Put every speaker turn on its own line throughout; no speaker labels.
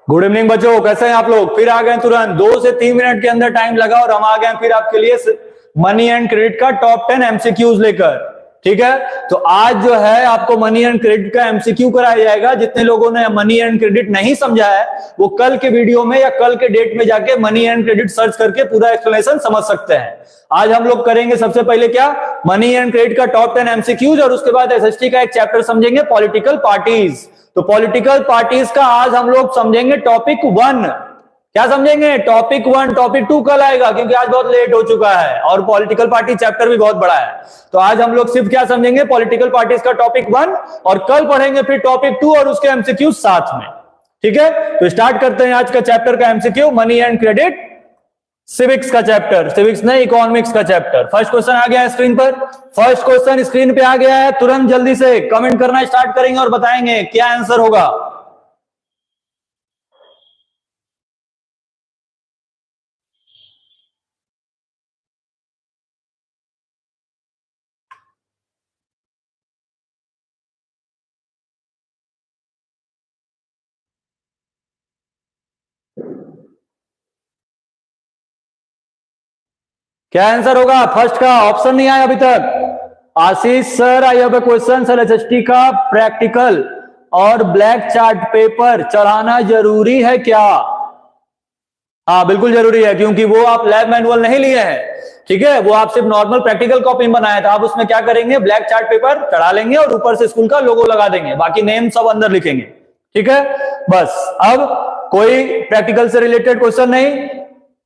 Good evening बच्चों, कैसे हैं आप लोग? फिर आ गए तुरंत 2 से 3 मिनट के अंदर टाइम लगा और हम आ गए फिर आपके लिए मनी एंड क्रेडिट का टॉप 10 एमसीक्यूज लेकर। ठीक है, तो आज जो है आपको मनी एंड क्रेडिट का एमसीक्यू कराया जाएगा। जितने लोगों ने मनी एंड क्रेडिट नहीं समझा है वो कल के वीडियो में या कल के डेट में जाके मनी एंड क्रेडिट सर्च करके पूरा एक्सप्लेनेशन समझ सकते हैं। आज हम लोग करेंगे सबसे पहले क्या, मनी एंड क्रेडिट का टॉप 10 एमसीक्यूज, और उसके बाद एसएसटी का एक चैप्टर समझेंगे, पॉलिटिकल पार्टीज। तो पॉलिटिकल पार्टीज का आज हम लोग समझेंगे टॉपिक 1। क्या समझेंगे? टॉपिक 1। टॉपिक 2 कल आएगा क्योंकि आज बहुत लेट हो चुका है और पॉलिटिकल पार्टी चैप्टर भी बहुत बड़ा है। तो आज हम लोग सिर्फ क्या समझेंगे, पॉलिटिकल पार्टीज का टॉपिक 1, और कल पढ़ेंगे फिर टॉपिक 2 और उसके एमसीक्यू साथ में। ठीक है, तो स्टार्ट करते हैं आज का चैप्टर का MCQ, money and credit, civics का चैप्टर, सिविक्स नहीं इकोनॉमिक्स का चैप्टर। फर्स्ट क्वेश्चन आ गया है स्क्रीन पर। फर्स्ट क्वेश्चन स्क्रीन पे आ गया है, तुरंत जल्दी से कमेंट करना स्टार्ट करेंगे और बताएंगे क्या आंसर होगा। क्या आंसर होगा? फर्स्ट का ऑप्शन नहीं आया अभी तक। Ashish sir, I have a question sir, SST का प्रैक्टिकल और ब्लैक चार्ट पेपर चढ़ाना जरूरी है क्या? हाँ बिल्कुल जरूरी है, क्योंकि वो आप लैब मैनुअल नहीं लिए हैं। ठीक है, वो आप सिर्फ नॉर्मल प्रैक्टिकल कॉपी बनाया था। आप उसमें क्या करेंगे, ब्लैक चार्ट पेपर चढ़ा लेंगे और ऊपर से स्कूल का लोगो लगा देंगे, बाकी नेम सब अंदर लिखेंगे। ठीक है, बस। अब कोई प्रैक्टिकल से रिलेटेड क्वेश्चन नहीं।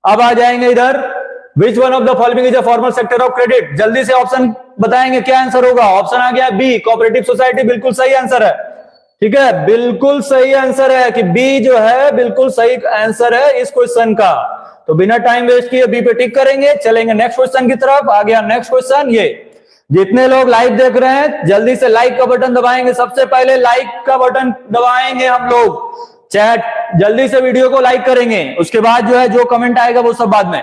अब आ जाएंगे इधर, विच one of the following is a formal sector of credit. जल्दी से ऑप्शन बताएंगे क्या आंसर होगा। ऑप्शन आ गया बी, कोऑपरेटिव सोसाइटी, बिल्कुल सही आंसर है। ठीक है, बिल्कुल सही आंसर है कि बी जो है बिल्कुल सही आंसर है इस क्वेश्चन का। तो बिना टाइम वेस्ट किए बी पे टिक करेंगे, चलेंगे नेक्स्ट क्वेश्चन की तरफ। आ गया नेक्स्ट क्वेश्चन। ये जितने लोग लाइव देख रहे हैं जल्दी से लाइक का बटन दबाएंगे। सबसे पहले लाइक का बटन दबाएंगे हम लोग। चैट जल्दी से वीडियो को लाइक करेंगे, उसके बाद जो है जो कमेंट आएगा वो सब बाद में।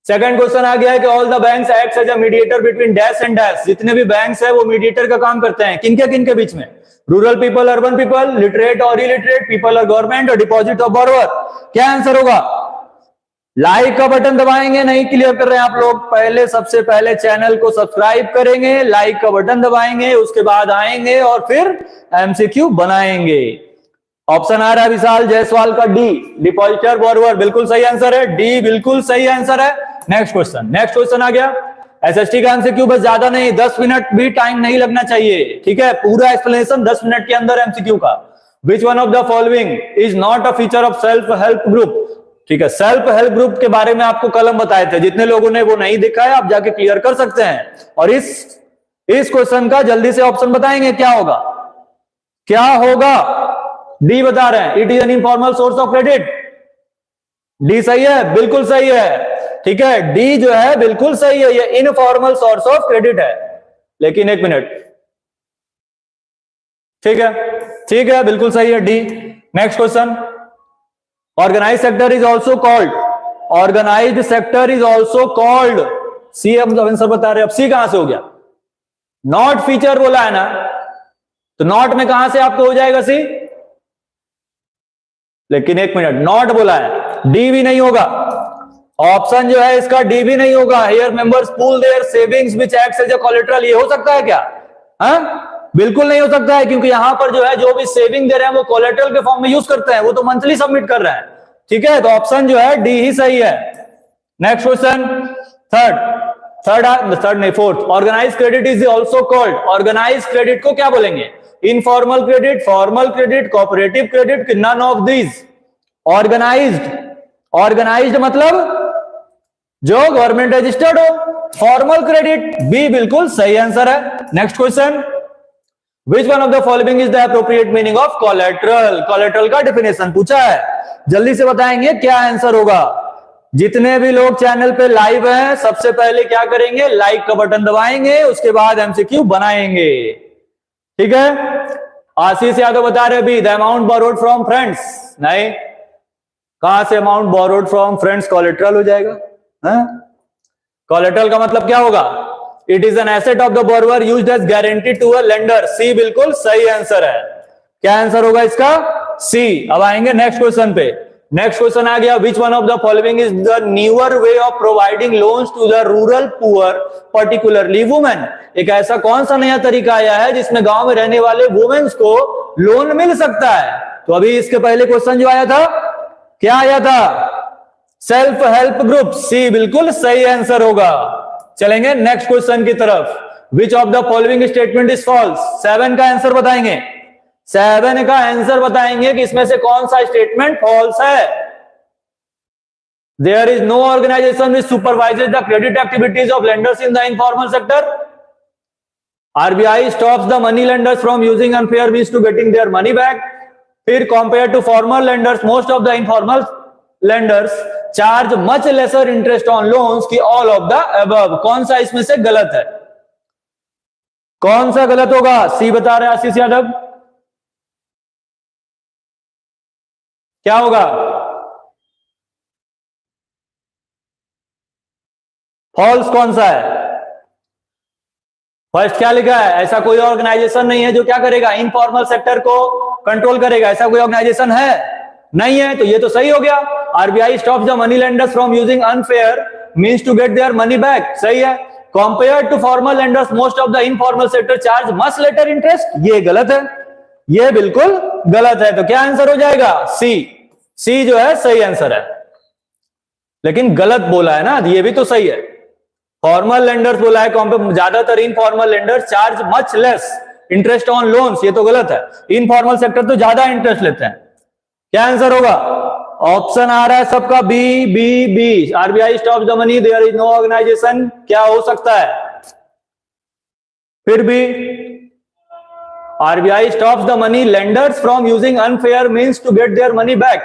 सेकंड क्वेश्चन आ गया है कि all the banks acts as a mediator between dash and dash. जितने भी बैंक्स है वो मीडिएटर का काम करते हैं। किनके बीच में? Rural people, urban people, literate और इलिटरेट पीपल और गवर्नमेंट, और डिपॉजिट ऑफ बॉरोवर। क्या आंसर होगा? लाइक का बटन दबाएंगे। नहीं क्लियर कर रहे हैं आप लोग? पहले सबसे पहले चैनल को सब्सक्राइब करेंगे, लाइक का बटन दबाएंगे, उसके बाद आएंगे और फिर एमसीक्यू बनाएंगे। ऑप्शन आ रहा है विशाल जायसवाल का डी, डिपॉजिटर बॉरोवर, बिल्कुल सही आंसर है। डी बिल्कुल सही आंसर है। नेक्स्ट क्वेश्चन आ गया एसएसटी का एमसीक्यू। बस ज्यादा नहीं, 10 मिनट भी टाइम नहीं लगना चाहिए। ठीक है, पूरा एक्सप्लेनेशन 10 मिनट के अंदर एमसीक्यू का। विच one of the following is not a feature of self help group. ठीक है, सेल्फ हेल्प ग्रुप के बारे में आपको कल हम बताए थे। जितने लोगों ने वो नहीं देखा है आप जाके क्लियर कर सकते हैं। और इस क्वेश्चन का जल्दी से ऑप्शन बताएंगे क्या होगा। क्या होगा? डी बता रहे हैं, it is an informal source of credit. D सही है, बिल्कुल सही है। ठीक है, डी जो है बिल्कुल सही है, ये इनफॉर्मल सोर्स ऑफ क्रेडिट है। लेकिन एक मिनट, ठीक है, बिल्कुल सही है D. Next question, organize sector is also called, organized sector is also called. C हम आंसर बता रहे हैं। अब सी कहां से हो गया? नॉट फीचर बोला है ना, तो नॉट में कहां से आपको हो जाएगा सी? लेकिन एक मिनट, नॉट बोला है, डी भी नहीं होगा। ऑप्शन जो है इसका डी भी नहीं होगा। Here members pool their savings which acts as a collateral. ये हो सकता है क्या? हाँ बिल्कुल नहीं हो सकता है, क्योंकि यहां पर जो है जो भी सेविंग दे रहे हैं वो कोलेटरल के फॉर्म में यूज करते हैं, वो तो मंथली सबमिट कर रहे हैं। ठीक है, तो ऑप्शन जो है डी ही सही है। नेक्स्ट क्वेश्चन, थर्ड नहीं, fourth, organize credit is also called. Organize credit को क्या बोलेंगे? Informal credit, formal credit, cooperative credit, none of these. Organized मतलब जो गवर्नमेंट रजिस्टर्ड हो। फॉर्मल क्रेडिट, बी बिल्कुल सही आंसर है। Next question, which one of the following is the appropriate meaning of collateral. Collateral का डेफिनेशन पूछा है, जल्दी से बताएंगे क्या आंसर होगा। जितने भी लोग चैनल पे लाइव हैं सबसे पहले क्या करेंगे, लाइक का बटन दबाएंगे, उसके बाद एमसीक्यू बनाएंगे। ठीक है, आशीष यादव बता रहे भी, the amount borrowed from friends. नहीं, कहां से amount borrowed from friends collateral हो जाएगा? कोलेटरल का मतलब क्या होगा? It is an asset of the borrower used as guarantee to a lender. C बिल्कुल सही आंसर है। क्या आंसर होगा इसका? सी। अब आएंगे नेक्स्ट क्वेश्चन पे। नेक्स्ट क्वेश्चन आ गया, which one of the following is the newer way of providing loans to the rural poor particularly women. एक ऐसा कौन सा नया तरीका आया है जिसमें गांव में रहने वाले वुमेन्स को लोन मिल सकता है? तो अभी इसके पहले क्वेश्चन जो आया था, क्या आया था? Self help group. सी बिल्कुल सही आंसर होगा। चलेंगे नेक्स्ट क्वेश्चन की तरफ। Which of the following statement is false? 7 का आंसर बताएंगे। 7 का आंसर बताएंगे कि इसमें से कौन सा स्टेटमेंट फॉल्स है। There is no organization which supervises the credit activities of lenders in the informal sector. RBI stops the money lenders from using unfair means to getting their money back. फिर compare to formal lenders most of the informal lenders charge much lesser interest on loans की all of the above. कौन सा इसमें से गलत है? कौन सा गलत होगा? सी बता रहे आशीष यादव। क्या होगा? फॉल्स कौन सा है? फर्स्ट क्या लिखा है? ऐसा कोई ऑर्गेनाइजेशन नहीं है जो क्या करेगा, इनफॉर्मल सेक्टर को कंट्रोल करेगा। ऐसा कोई ऑर्गेनाइजेशन है? नहीं है। तो ये तो सही हो गया। RBI stops the money lenders from using unfair means to get their money back. सही है। Compare to formal lenders most of the informal sector charge much later interest. ये गलत है, ये बिल्कुल गलत है। तो क्या आंसर हो जाएगा? सी। सी जो है सही आंसर है, लेकिन गलत बोला है ना, ये भी तो सही है। फॉर्मल लेंडर्स बोला है, ज्यादातर informal lenders charge much less interest on loans, ये तो गलत है। इनफॉर्मल सेक्टर तो ज्यादा इंटरेस्ट लेते हैं। क्या आंसर होगा? ऑप्शन आ रहा है सबका B B B. RBI stops the money, there is no organization. क्या हो सकता है? फिर भी RBI stops the money lenders from using unfair means to get their money back.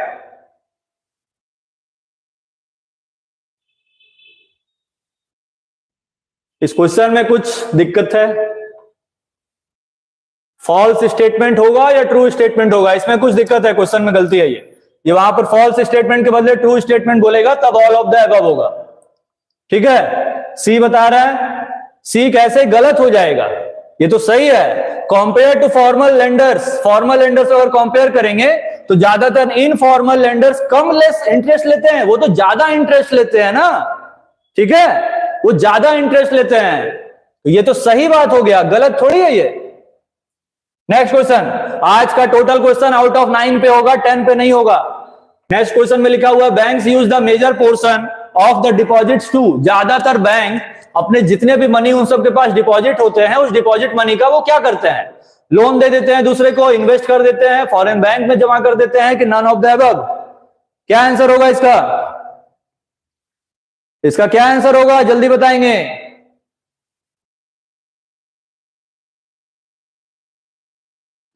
इस क्वेश्चन में कुछ दिक्कत है। फॉल्स स्टेटमेंट होगा या ट्रू स्टेटमेंट होगा, इसमें कुछ दिक्कत है। क्वेश्चन में गलती है ये वहां पर फॉल्स स्टेटमेंट के बदले ट्रू स्टेटमेंट बोलेगा, तब ऑल ऑफ द अबव होगा। ठीक है। सी बता रहा है। सी कैसे गलत हो जाएगा? ये तो सही है। Compare to formal lenders, formal lenders अगर कंपेयर करेंगे तो ज्यादातर इनफॉर्मल लेंडर्स कम लेस इंटरेस्ट लेते हैं, वो तो ज्यादा इंटरेस्ट लेते हैं ना। ठीक है, वो ज्यादा इंटरेस्ट लेते हैं। तो ये तो सही बात हो गया, गलत थोड़ी है ये। Next question. आज का टोटल क्वेश्चन आउट ऑफ 9 पे होगा, 10 पे नहीं होगा। नेक्स्ट क्वेश्चन में लिखा हुआ, banks use the major portion of the deposits to. ज्यादातर बैंक अपने जितने भी मनी उन सबके पास डिपॉजिट होते हैं, उस डिपॉजिट मनी का वो क्या करते हैं? लोन दे देते हैं दूसरे को, इन्वेस्ट कर देते हैं, फॉरेन बैंक में जमा कर देते हैं, कि नन ऑफ द अबव। क्या आंसर होगा इसका? इसका क्या आंसर होगा? जल्दी बताएंगे।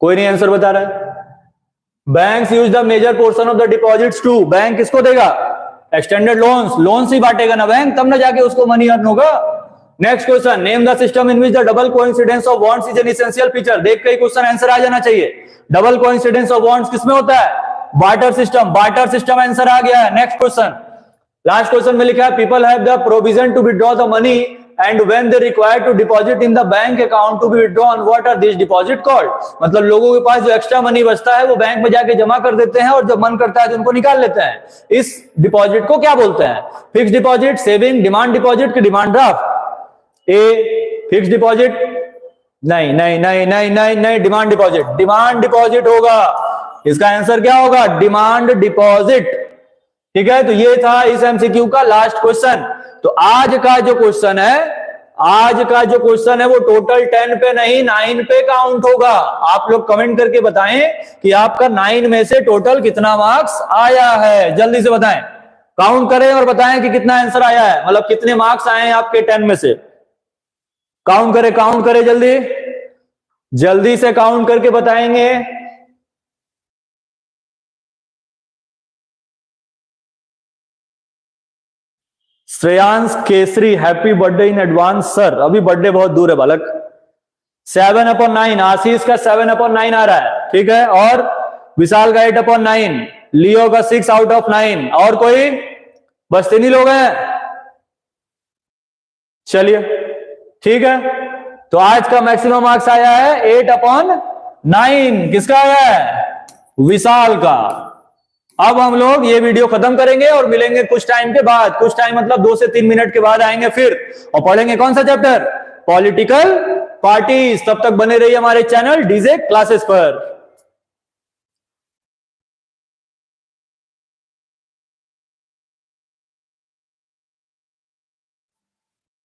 कोई नहीं आंसर बता रहा है। Banks use the major portion of the deposits to. Bank किसको देगा? Extended loans. लोन्स ही बांटेगा ना बैंक, तब ना जाके उसको मनी अर्न होगा। Next question. Name the system in which the double coincidence of bonds is an essential feature. देख के क्वेश्चन आंसर आ जाना चाहिए। डबल कोइंसिडेंस ऑफ बॉन्ड्स किसमें होता है? Barter system. Barter system answer आ गया है। Next question. लास्ट क्वेश्चन में लिखा है, people have the provision to withdraw the money and when they require to deposit in the bank account to be withdrawn, what are this deposit called? मतलब लोगों के पास जो एक्स्ट्रा मनी बचता है वो बैंक में जाके जमा कर देते हैं, और जब मन करता है तो उनको निकाल लेते हैं। इस डिपॉजिट को क्या बोलते हैं? Fix deposit, saving, demand deposit की demand draft? A fix deposit, नहीं नहीं नहीं नहीं नहीं नहीं, डिमांड डिपॉजिट। डिमांड डिपॉजिट होगा। इसका आंसर क्या होगा? Demand deposit. ठीक है, तो ये था इस एमसीक्यू का लास्ट क्वेश्चन। तो आज का जो क्वेश्चन है वो टोटल 10 पे नहीं 9 पे काउंट होगा। आप लोग कमेंट करके बताएं कि आपका 9 में से टोटल कितना मार्क्स आया है। जल्दी से बताएं, काउंट करें और बताएं कि कितना आंसर आया है, मतलब कितने मार्क्स आए हैं आपके 10 में से। काउंट करें जल्दी से काउंट करके बताएंगे। Shreyansh Kesari, happy birthday in advance sir. अभी बर्थडे बहुत दूर है बालक। 7/9, आशीष का 7/9 आ रहा है। ठीक है, और विशाल का 8/9, लियो का 6 आउट ऑफ 9, और कोई? बस 3 ही लोग हैं। चलिए ठीक है, तो आज का मैक्सिमम मार्क्स आया है 8/9। किसका आया है? विशाल का। अब हम लोग ये वीडियो खत्म करेंगे और मिलेंगे कुछ टाइम के बाद, कुछ टाइम मतलब 2 से 3 मिनट के बाद आएंगे फिर, और पढ़ेंगे कौन सा चैप्टर, पॉलिटिकल पार्टीज। तब तक बने रहिए हमारे चैनल डीजे क्लासेस पर।